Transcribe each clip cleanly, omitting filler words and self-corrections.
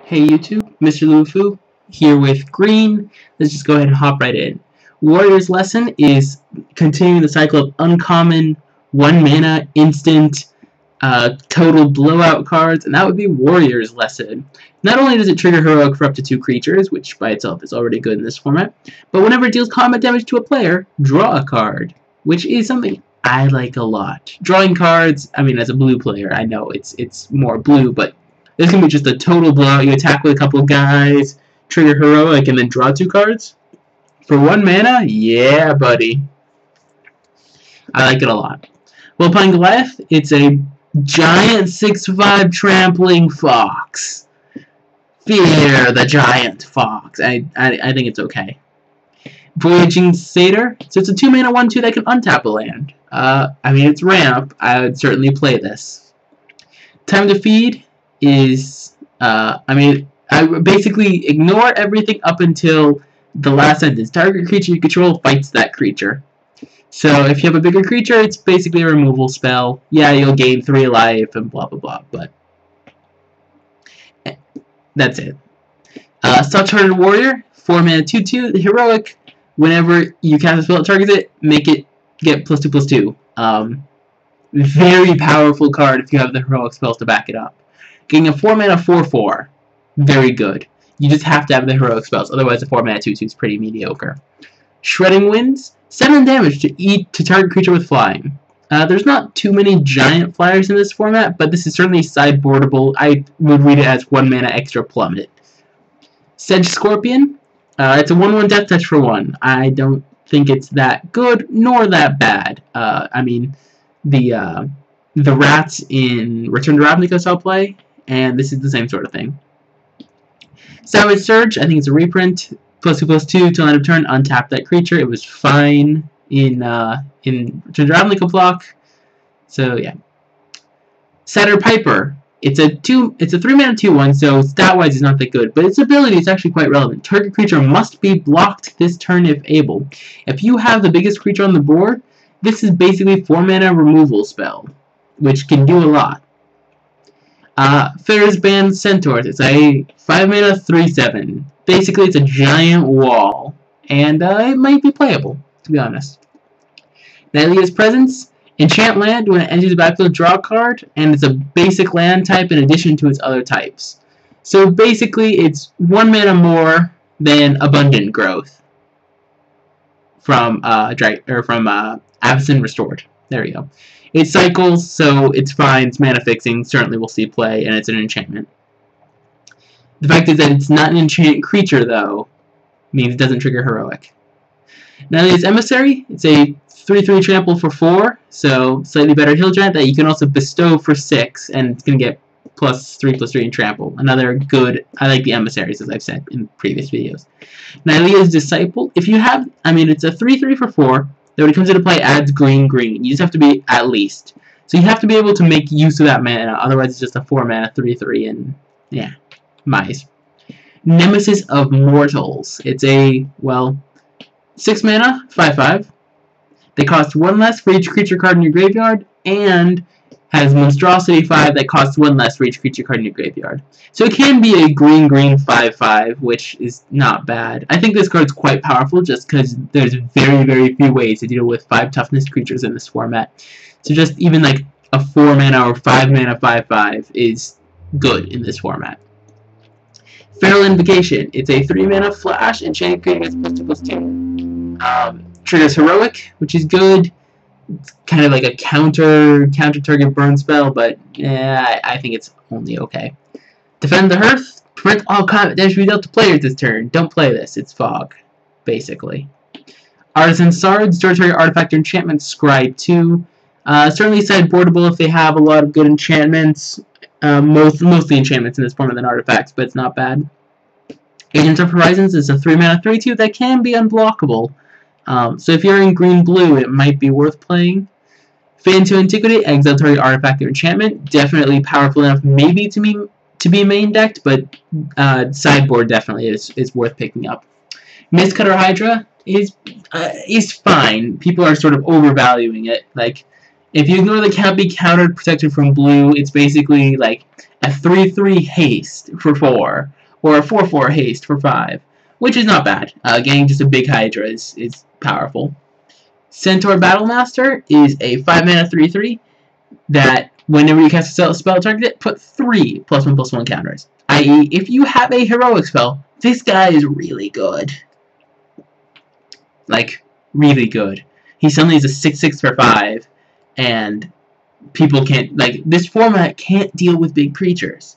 Hey YouTube, MrLuBuFu here with green. Let's just go ahead and hop right in. Warrior's Lesson is continuing the cycle of uncommon, 1 mana, instant, total blowout cards, and that would be Warrior's Lesson. Not only does it trigger heroic for up to 2 creatures, which by itself is already good in this format, but whenever it deals combat damage to a player, draw a card, which is something I like a lot. Drawing cards, I mean, as a blue player, I know it's more blue, but this can be just a total blowout. You attack with a couple of guys, trigger heroic, and then draw 2 cards. For 1 mana? Yeah, buddy. I like it a lot. While playing Goliath, it's a giant 6/5 trampling fox. Fear the giant fox. I think it's okay. Voyaging Satyr. So it's a 2 mana 1/2 that can untap a land. I mean, it's ramp. I would certainly play this. Time to Feed is, I basically ignore everything up until the last sentence. Target creature you control fights that creature. So if you have a bigger creature, it's basically a removal spell. Yeah, you'll gain 3 life and blah blah blah, but that's it. Self-Charted Warrior, 4 mana 2/2, the heroic. Whenever you cast a spell that targets it, make it get +2/+2. Very powerful card if you have the heroic spells to back it up. Getting a 4 mana 4/4, very good. You just have to have the heroic spells, otherwise a 4 mana 2/2 is pretty mediocre. Shredding Winds, 7 damage to target creature with flying. There's not too many giant flyers in this format, but this is certainly sideboardable. I would read it as 1 mana extra plummet. Sedge Scorpion, it's a 1/1 death touch for 1. I don't think it's that good nor that bad. I mean, the rats in Return to Ravnica saw play, and this is the same sort of thing. Savage Surge, I think it's a reprint. +2/+2 till end of turn, untap that creature. It was fine in Return to Ravnica block. So yeah. Satyr Piper. It's a 3 mana 2/1, so stat-wise it's not that good, but its ability is actually quite relevant. Target creature must be blocked this turn if able. If you have the biggest creature on the board, this is basically 4 mana removal spell, which can do a lot. Theros Band Centaurs. It's a 5 mana 3/7. Basically, it's a giant wall, and it might be playable, to be honest. Nylea's Presence. Enchant land when it enters the battlefield, draw a card, and it's a basic land type in addition to its other types. So basically, it's 1 mana more than Abundant Growth from Absent Restored. There you go. It cycles, so it's fine. It's mana fixing. Certainly will see play, and it's an enchantment. The fact is that it's not an enchant creature, though, means it doesn't trigger heroic. Nylea's Emissary. It's a 3/3 trample for 4, so slightly better hill giant that you can also bestow for 6, and it's going to get +3/+3 in trample. Another good, I like the emissaries, as I've said in previous videos. Nylea's Disciple, if you have, it's a 3/3 for 4, that when it comes into play adds green. You just have to be at least. So you have to be able to make use of that mana, otherwise it's just a 4 mana 3/3, and yeah, mice. Nemesis of Mortals. It's a, 6 mana, 5/5. They cost 1 less for each creature card in your graveyard, and has Monstrosity 5 that costs 1 less for each creature card in your graveyard. So it can be a green 5/5, which is not bad. I think this card's quite powerful just because there's very few ways to deal with 5 toughness creatures in this format. So just even like a 4 mana or 5 mana 5/5 is good in this format. Feral Invocation. It's a 3 mana flash, enchanted creature gets +2/+2. Triggers heroic, which is good. It's kind of like a counter target burn spell, but yeah, I think it's only okay. Defend the Hearth. Prevent all combat damage to be dealt to players this turn. Don't play this. It's fog, basically. Artisan Sard. Store target artifact or enchantment. Scribe 2. Certainly sideboardable if they have a lot of good enchantments. Mostly enchantments in this format than artifacts, but it's not bad. Agents of Horizons is a 3 mana 3/2 that can be unblockable. So if you're in green-blue, it might be worth playing. Fade into Antiquity, exile target artifact or enchantment. Definitely powerful enough maybe to be main decked, but sideboard definitely is worth picking up. Mistcutter Hydra is fine. People are sort of overvaluing it. Like, if you ignore the can't be countered protected from blue, it's basically like a 3/3 haste for 4, or a 4/4 haste for 5, which is not bad. Getting just a big Hydra is powerful. Centaur Battlemaster is a 5-mana 3/3 that whenever you cast a spell target it, put 3 +1/+1 counters. I.e., if you have a heroic spell, this guy is really good. Like, really good. He suddenly is a 6/6 for 5, and people can't, like, this format can't deal with big creatures.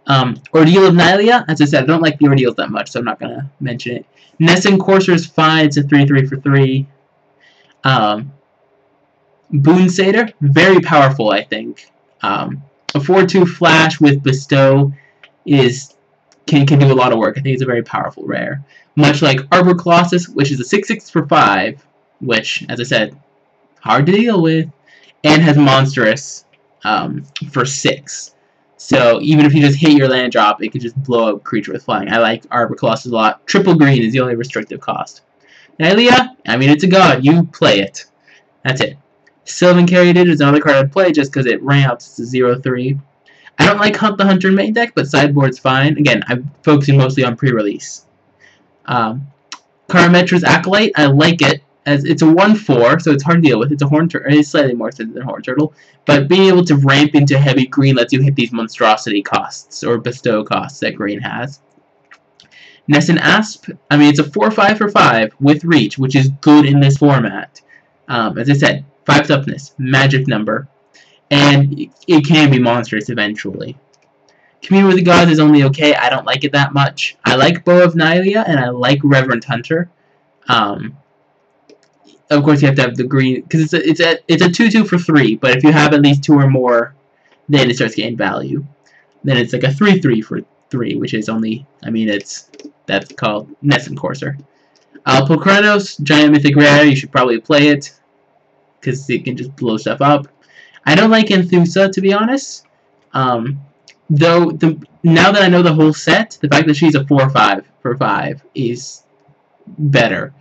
Ordeal of Nylea, as I said, I don't like the Ordeals that much, so I'm not going to mention it. Nessun Courser is fine, it's a 3/3 for 3. Boon Satyr, very powerful, I think. A 4/2 flash with Bestow can do a lot of work. I think it's a very powerful rare. Much like Arbor Colossus, which is a 6/6 for 5, which, as I said, hard to deal with, and has Monstrous for 6. So even if you just hit your land drop, it can just blow up a creature with flying. I like Arbor Colossus a lot. Triple green is the only restrictive cost. Nylea, I mean, it's a god. You play it. That's it. Sylvan Caryatid is another card I'd play just because it ramps. It's a 0/3. I don't like Hunt the Hunter main deck, but sideboard's fine. Again, I'm focusing mostly on pre-release. Karametra's Acolyte, I like it. As it's a 1/4, so it's hard to deal with. It's a horn turtle. It's slightly more expensive than Horn Turtle, but being able to ramp into heavy green lets you hit these monstrosity costs or bestow costs that green has. Nessun Asp, I mean, it's a 4/5 for 5 with reach, which is good in this format. As I said, 5 toughness, magic number, and it can be monstrous eventually. Commune with the Gods is only okay. I don't like it that much. I like Bow of Nylea, and I like Reverend Hunter. Of course, you have to have the green, because it's a 2/2 for 3, but if you have at least 2 or more, then it starts getting value. Then it's like a 3/3 for 3, which is only, I mean, that's called Nessun Courser. Pulchronos, Giant Mythic Rare, you should probably play it, because it can just blow stuff up. I don't like Enthusa, to be honest. Though, now that I know the whole set, the fact that she's a 4/5 for 5 is better.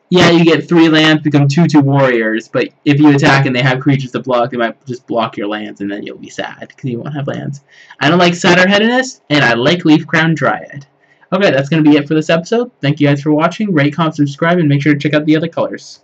Yeah, you get 3 lands, become 2/2 warriors, but if you attack and they have creatures to block, they might just block your lands, and then you'll be sad, because you won't have lands. I don't like Saturnheadiness, and I like Leafcrown Dryad. Okay, that's going to be it for this episode. Thank you guys for watching. Rate, comment, subscribe, and make sure to check out the other colors.